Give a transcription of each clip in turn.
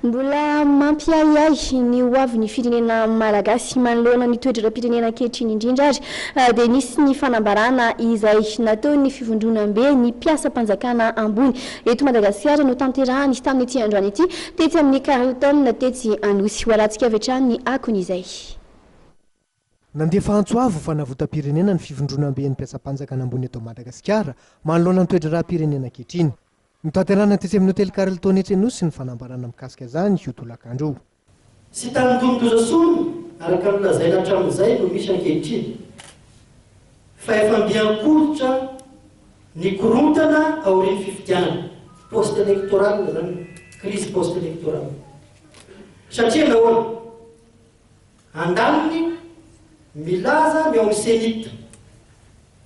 mbola mampiahiahy ny hoavy ny firenena malagasy manoloana ny toedraram-pirenena ankehitriny indrindra ary dia nisy ny fanambarana izay nataony fivondronam-be ny mpiasa-panjakana ambony eto Madagasikara no tanterahany tamin'ny ity androany ity tetsy amin'ny Carleton tetsy Anosy ho alantsika avy hatrany ny akon'izay. Nandefa antsoavo fa navotam-pirenena ny fivondronam-be ny mpiasa-panjakana ambony eto Madagasikara manoloana ny toedraram-pirenena ankehitriny. Notanterahana tetsy amin'ny hotely Carleton eto Anosy ny fanambarana mikasika izany io tolakandro. Sy tanindonidozasony araka ny lazaina hatramin'izay no misy ankehitriny fa efa mbiankolitra ny korontana aorian'ny fifidianana poste électoral zany crise poste électoral satria nahoana andaniny milaza ny ao amin'ny senita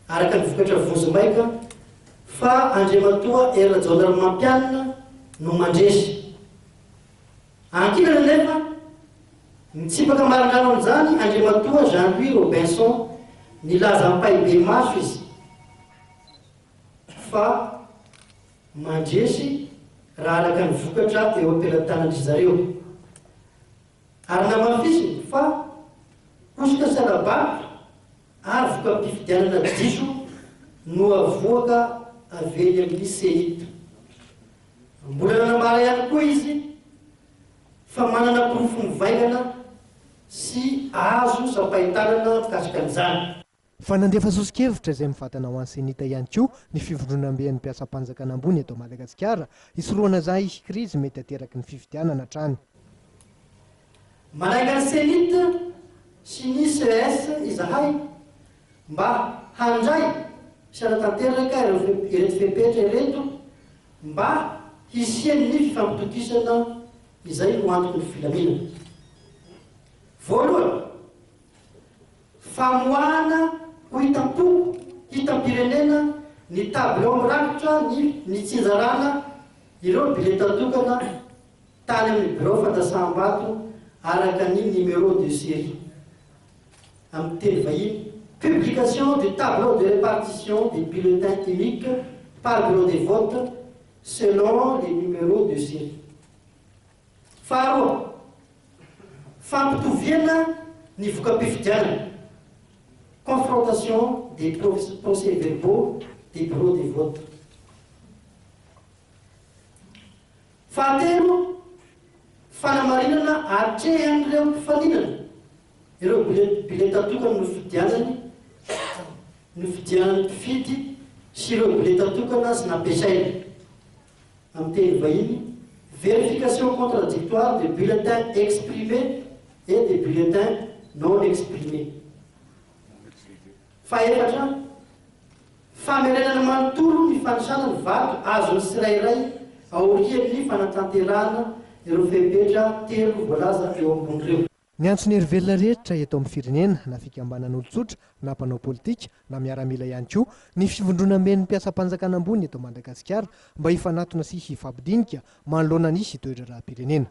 araka ny vokatra vozomaika fa Andriamatoa Air Mampianina no mandresy ankilana nefa mitsipaka marandrano amin'izany Andriamatoa Jean-Louis Robinson nilaza ampaibe maso izy fa mandresy raha araka ny vokatra eo am-pelantanandry zareo ary namafisiny fa osika salabaka ary voka-pifidianana diso no avoaka aveny amin'ny senita. Mbola nanambara ihany koa izy fa manana porofo mivaingana sy azo sampahitanana mikasika an'izany. Fa nandefa sosikevitra izay mifatana ho an'ny senita ihany koa ny fivondronam-be ny mpiasa-panjakana ambony eto Madagasikara hisoroana izay krizy mety ateraky ny fifidianana hatrany. Manaiky ny senita sy ny CS izahay mba handray sy anatanteraka ireto fepetra ireto mba hisiany ny fifampitokisana izay no antoko ny filaminana. Voalohany, famoahana ho hitam-poko hitam-pirenena ny tableau mirakitra ny tsinjarana ireo bileta tokana tany amin'ny bureau fandasam-bato araka ny numéro de série amin'ny teny vahiny. Publication du tableau de répartition des bulletins uniques par bureau de vote selon les numéros de série. Faharoa, fampitoviana ny voka-pifidianana. Confrontation des procès-verbaux des bureaux de vote. Fahatelo, fanamarinana atrehan'ireo mpifaninana ireo bileta tokana no fidianany no fidianany mpifidy sy ireo bileta tokana sy nampiasaina amin'ny teny vahiny. Vérification contradictoire des bulletins exprimés et des bulletins non exprimés. Faefatra, famerenana manontolo ny fanisana ny vato azony tsirairay aorian'ny fanatanterahana ireo fepetra telo voalaza eo ambony reo. Ny antsony hery velona rehetra eto amin'ny firenena na fikambanan'olon-tsotra na mpanao politika na miaramila ihany koa ny fivondronam-be ny mpiasa-panjakana ambony eto Madagasikara mba hifanatona sy hifampidinika manoloana ny toedraram-pirenena.